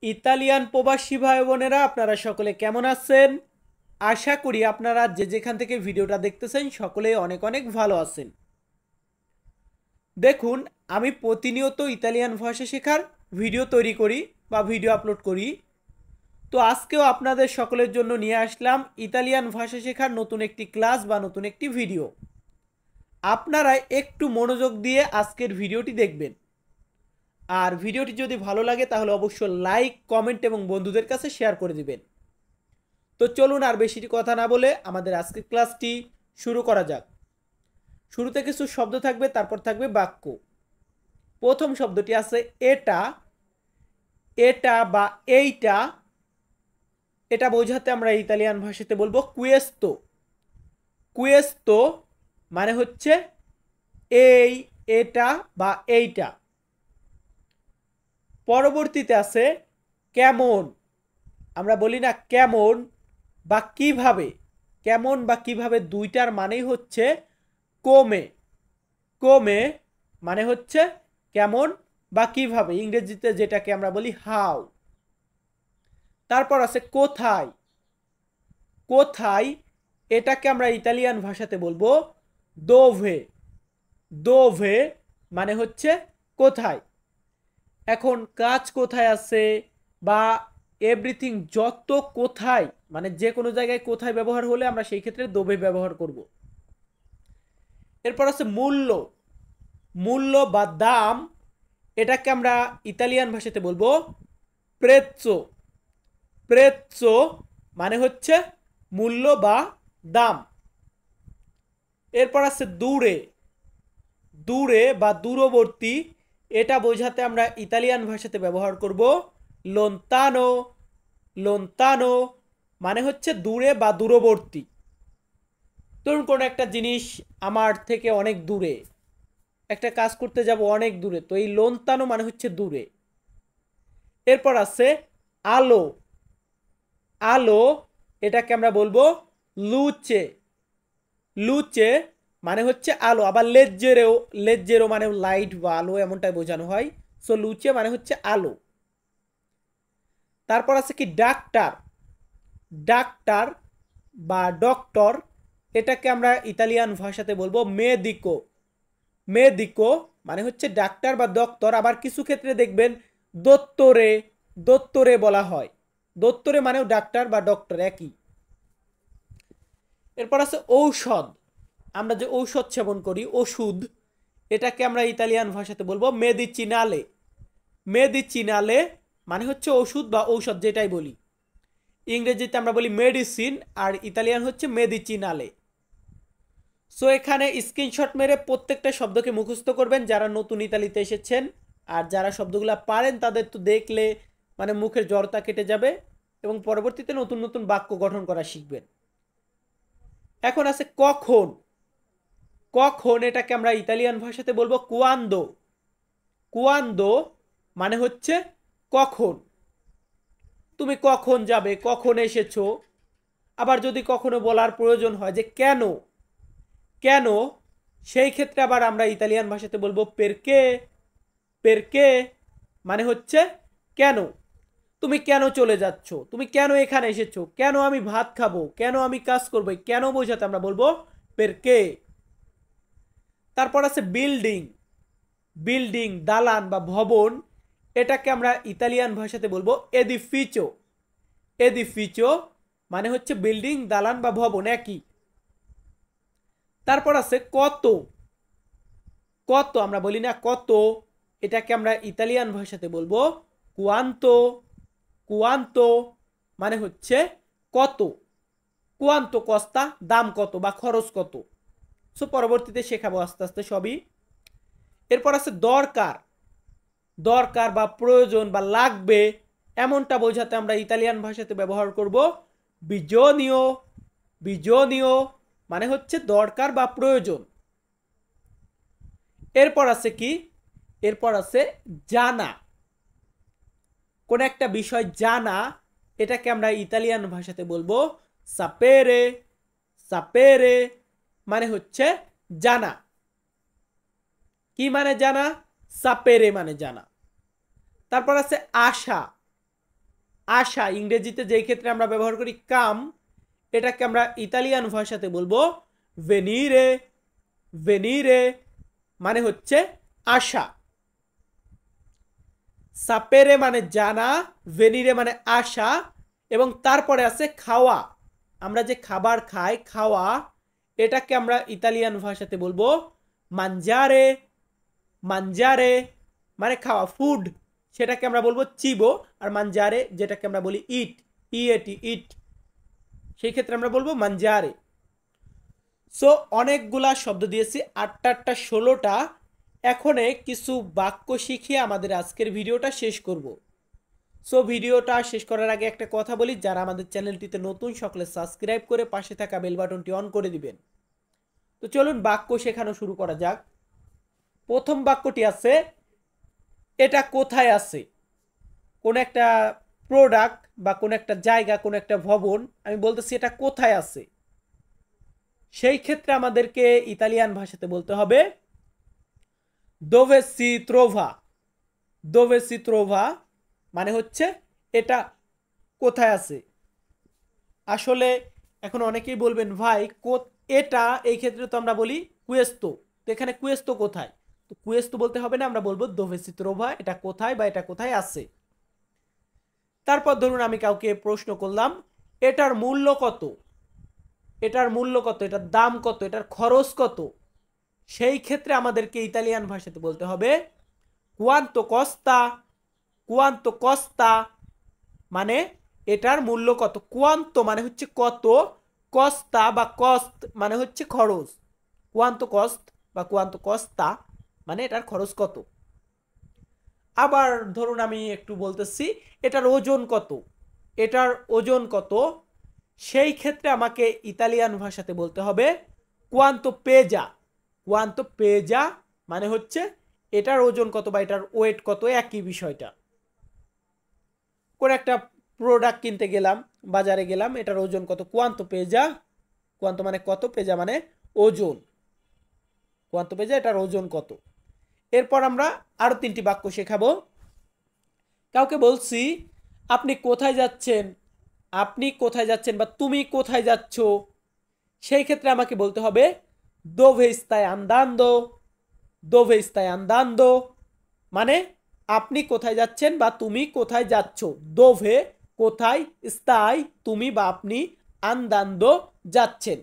Italian প্রবাসী ভাই বোনেরা আপনারা সকলে কেমন আছেন? আশা করি আপনারা যে যেখান থেকে ভিডিওটা দেখতেছেন সকলে অনেক অনেক ভালো আছেন। দেখুন, আমি প্রতিনিয়ত ইতালিয়ান ভাষা শেখার ভিডিও তৈরি করি বা ভিডিও আপলোড করি। তো আজকেও আপনাদের সকলের জন্য নিয়ে আসলাম ইতালিয়ান ভাষা শেখার নতুন একটি ক্লাস বা নতুন একটি ভিডিও। আপনারা একটু মনোযোগ দিয়ে আজকের ভিডিওটি দেখবেন। আর ভিডিওটি যদি ভালো লাগে তাহলে অবশ্যই লাইক, কমেন্ট এবং বন্ধুদের কাছে শেয়ার করে দিবেন। তো চলুন আর বেশি কথা না বলে আমাদের আজকের ক্লাসটি শুরু করা যাক। শুরুতে কিছু শব্দ থাকবে, তারপর থাকবে বাক্য। প্রথম শব্দটি আছে এটা। এটা বা এইটা, এটা বোঝাতে আমরা ইতালিয়ান ভাষাতে বলবো কুয়েস্তো। কুয়েস্তো মানে হচ্ছে এই, এটা বা এইটা। পরবর্তীতে আছে কেমন। আমরা বলি না কেমন বা কিভাবে। কেমন বা কিভাবে দুইটার মানেই হচ্ছে কোমে। কোমে মানে হচ্ছে কেমন বা কিভাবে, ইংরেজিতে যেটাকে আমরা বলি হাউ। তারপর আছে কোথায়। কোথায় এটাকে আমরা ইতালিয়ান ভাষাতে বলবো দোভে। দোভে মানে হচ্ছে কোথায়। এখন কাজ কোথায় আছে বা এভরিথিং যত কোথায়, মানে যে কোনো জায়গায় কোথায় ব্যবহার হলে আমরা সেই ক্ষেত্রে দোভে ব্যবহার করব। এরপর আছে মূল্য। মূল্য বা দাম, এটাকে আমরা ইতালিয়ান ভাষাতে বলবো প্রেৎসো। প্রেৎসো মানে হচ্ছে মূল্য বা দাম। এরপর আছে দূরে। দূরে বা দূরবর্তী, এটা বোঝাতে আমরা ইতালিয়ান ভাষাতে ব্যবহার করব লোন্তানো। লোন্তানো মানে হচ্ছে দূরে বা দূরবর্তী। ধরুন কোনো একটা জিনিস আমার থেকে অনেক দূরে, একটা কাজ করতে যাব অনেক দূরে, তো এই লোন্তানো মানে হচ্ছে দূরে। এরপর আছে আলো। আলো এটাকে আমরা বলবো লুচে। লুচে মানে হচ্ছে আলো। আবার লেজ্জেরও, লেজ্জেরো মানে লাইট বা আলো এমনটাই বোঝানো হয়। সো লুচে মানে হচ্ছে আলো। তারপর আছে কি ডাক্তার। ডাক্তার বা ডক্টর, এটাকে আমরা ইতালিয়ান ভাষাতে বলবো মেদিকো। মেদিকো মানে হচ্ছে ডাক্তার বা ডক্টর। আবার কিছু ক্ষেত্রে দেখবেন দোত্তরে, দোত্তরে বলা হয়। দোত্তরে মানেও ডাক্তার বা ডক্টর একই। এরপর আছে ঔষধ। আমরা যে ঔষধ সেবন করি, ওষুধ, এটাকে আমরা ইতালিয়ান ভাষাতে বলবো মেডিচিনালে। মেডিচিনালে মানে হচ্ছে ওষুধ বা ঔষধ যেটাই বলি। ইংরেজিতে আমরা বলি মেডিসিন, আর ইতালিয়ান হচ্ছে মেডিচিনালে। সো এখানে স্ক্রিনশট মেরে প্রত্যেকটা শব্দকে মুখস্থ করবেন যারা নতুন ইতালিতে এসেছেন। আর যারা শব্দগুলো পারেন তাদের তো দেখলে মানে মুখের জড়তা কেটে যাবে এবং পরবর্তীতে নতুন নতুন বাক্য গঠন করা শিখবেন। এখন আছে কখন। কখন এটাকে আমরা ইতালিয়ান ভাষাতে বলবো কুয়ান্দো। কুয়ান্দো মানে হচ্ছে কখন। তুমি কখন যাবে, কখন এসেছো। আবার যদি কখনো বলার প্রয়োজন হয় যে কেন, কেন, সেই ক্ষেত্রে আবার আমরা ইতালিয়ান ভাষাতে বলবো পেরকে। পেরকে মানে হচ্ছে কেন। তুমি কেন চলে যাচ্ছ, তুমি কেন এখানে এসেছো, কেন আমি ভাত খাবো, কেন আমি কাজ করবো, কেন বোঝাতে আমরা বলবো পেরকে। তারপর আছে বিল্ডিং। বিল্ডিং দালান বা ভবন, এটাকে আমরা ইতালিয়ান ভাষাতে বলবো এদিফিচো। এদিফিচো মানে হচ্ছে বিল্ডিং, দালান বা ভবন একই। তারপর আছে কত। কত আমরা বলি না কত, এটাকে আমরা ইতালিয়ান ভাষাতে বলবো কুয়ান্তো। কুয়ান্তো মানে হচ্ছে কত। কুয়ান্তো কস্তা, দাম কত বা খরচ কত। সো পরবর্তীতে শেখাবো আস্তে আস্তে সবই। এরপর আছে দরকার। দরকার বা প্রয়োজন বা লাগবে, এমনটা বোঝাতে আমরা ইতালিয়ান ভাষাতে ব্যবহার করব বিজনীয়। বিজনীয় মানে হচ্ছে দরকার বা প্রয়োজন। এরপর আছে কি, এরপর আছে জানা। কোন একটা বিষয় জানা, এটাকে আমরা ইতালিয়ান ভাষাতে বলবো সাপেরে। সাপেরে মানে হচ্ছে জানা। কি মানে জানা? সাপেরে মানে জানা। তারপর আছে আশা। আশা, ইংরেজিতে যেই ক্ষেত্রে আমরা ব্যবহার করি কাম, এটাকে আমরা ইতালিয়ান ভাষাতে বলবো ভেনিরে। ভেনিরে মানে হচ্ছে আশা। সাপেরে মানে জানা, ভেনিরে মানে আশা, এবং তারপরে আছে খাওয়া। আমরা যে খাবার খাই, খাওয়া, এটাকে আমরা ইতালিয়ান ভাষাতে বলবো মানজারে। মানজারে মানে খাওয়া, ফুড, সেটাকে আমরা বলবো চিবো। আর মানজারে যেটাকে আমরা বলি ইট, ইএটি, ইট, সেই ক্ষেত্রে আমরা বলবো মানজারে। সো অনেকগুলা শব্দ দিয়েছি, 8টা 16টা। এখনে কিছু বাক্য শিখিয়ে আমাদের আজকের ভিডিওটা শেষ করব। সো ভিডিওটা শেষ করার আগে একটা কথা বলি, যারা আমাদের চ্যানেলটিতে নতুন সকলে সাবস্ক্রাইব করে পাশে থাকা বেল বাটনটি অন করে দিবেন। তো চলুন বাক্য শেখানো শুরু করা যাক। প্রথম বাক্যটি আছে, এটা কোথায় আছে। কোন একটা প্রোডাক্ট বা কোন একটা জায়গা, কোন একটা ভবন, আমি বলতেছি এটা কোথায় আছে। সেই ক্ষেত্রে আমাদেরকে ইতালিয়ান ভাষাতে বলতে হবে দোভে সি ত্রোভা। দোভে সি ত্রোভা মানে হচ্ছে এটা কোথায় আছে। আসলে এখন অনেকেই বলবেন ভাই এটা, এই ক্ষেত্রে তো আমরা বলি কুয়েস্তো, তো এখানে কুয়েস্তো কোথায়, তো কুয়েস্তো বলতে হবে না, আমরা বলবো দোভে সি ত্রোভা, এটা কোথায় বা এটা কোথায় আছে। তারপর ধরুন আমি কাউকে প্রশ্ন করলাম এটার মূল্য কত, এটার মূল্য কত, এটার দাম কত, এটার খরচ কত। সেই ক্ষেত্রে আমাদেরকে ইতালিয়ান ভাষাতে বলতে হবে কোয়ান্তো কস্তা। কোয়ান্তো কস্তা মানে এটার মূল্য কত। কোয়ান্তো মানে হচ্ছে কত, কস্তা বা কস্ত মানে হচ্ছে খরচ। কোয়ান্তো কস্ত বা কোয়ান্তো কস্তা মানে এটার খরচ কত। আবার ধরুন আমি একটু বলতেছি এটার ওজন কত, এটার ওজন কত। সেই ক্ষেত্রে আমাকে ইতালিয়ান ভাষাতে বলতে হবে কোয়ান্তো পেজা। কোয়ান্তো পেজা মানে হচ্ছে এটার ওজন কত বা এটার ওয়েট কত, একই বিষয়টা। কোন একটা প্রোডাক্ট কিনতে গেলাম, বাজারে গেলাম, এটার ওজন কত, কোয়ান্তো পেজা। কোয়ান্তো মানে কত, পেজা মানে ওজন। কোয়ান্তো পেজা, এটার ওজন কত। এরপর আমরা আরো 3টি বাক্য শেখাবো। কাউকে বলছি আপনি কোথায় যাচ্ছেন, আপনি কোথায় যাচ্ছেন বা তুমি কোথায় যাচ্ছ। সেই ক্ষেত্রে আমাকে বলতে হবে দোভে স্তাই আন্দান্দো। দোভে স্তাই আন্দান্দো মানে আপনি কোথায় যাচ্ছেন বা তুমি কোথায় যাচ্ছ। দোভে কোথায়, স্তাই তুমি বা আপনি, আন্দান্দো যাচ্ছেন।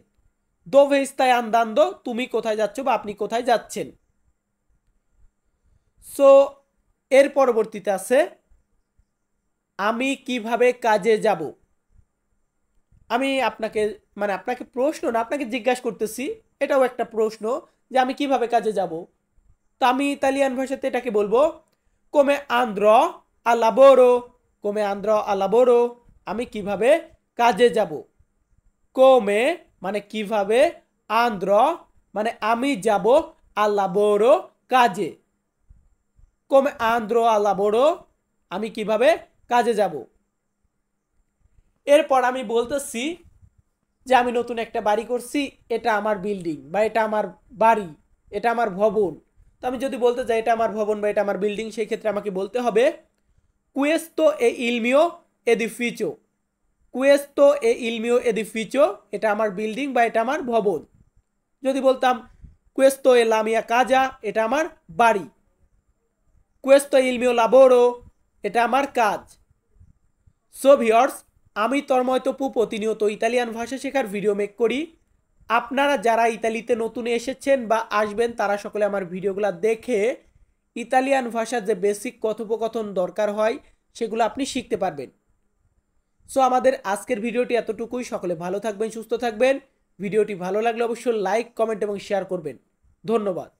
দোভে স্তাই আন্দান্দো তুমি কোথায় যাচ্ছ বা আপনি কোথায় যাচ্ছেন। সো এর পরবর্তীতে আছে আমি কিভাবে কাজে যাব। আমি আপনাকে আপনাকে প্রশ্ন না, আপনাকে জিজ্ঞাসা করতেছি, এটাও একটা প্রশ্ন যে আমি কিভাবে কাজে যাব। তো আমি ইতালিয়ান ভাষাতে এটাকে বলবো কোমে আন্দ্রো আ লাবোরো। কোমে আন্দ্রো আ লাবোরো আমি কিভাবে কাজে যাব। কোমে মানে কিভাবে, আন্দ্রো মানে আমি যাব, আ লাবোরো কাজে। কোমে আন্দ্রো আ লাবোরো আমি কিভাবে কাজে যাব। এরপর আমি বলতেছি যে আমি নতুন একটা বাড়ি করছি, এটা আমার বিল্ডিং বা এটা আমার বাড়ি, এটা আমার ভবন। তো আমি যদি বলতে চাই এটা আমার ভবন বা এটা আমার বিল্ডিং, সেই ক্ষেত্রে আমাকে বলতে হবে কুয়েস্তো এ ইল মিও এডিফিচো। কুয়েস্তো এ ইল মিও এডিফিচো এটা আমার বিল্ডিং বা এটা আমার ভবন। যদি বলতাম কুয়েস্তো এ লা মিয়া কাজা এটা আমার বাড়ি। কুয়েস্তো ইল মিও লাবোরো এটা আমার কাজ। সো ভিউয়ার্স, আমি তন্ময় তপু প্রতিনিয়ত ইতালিয়ান ভাষা শেখার ভিডিও মেক করি। আপনারা যারা ইতালিতে নতুন এসেছেন বা আসবেন তারা সকলে আমার ভিডিওগুলো দেখে ইতালিয়ান ভাষার যে বেসিক কথোপকথন দরকার হয় সেগুলো আপনি শিখতে পারবেন। সো আমাদের আজকের ভিডিওটি এতটুকুই। সকলে ভালো থাকবেন, সুস্থ থাকবেন। ভিডিওটি ভালো লাগলে অবশ্যই লাইক, কমেন্ট এবং শেয়ার করবেন। ধন্যবাদ।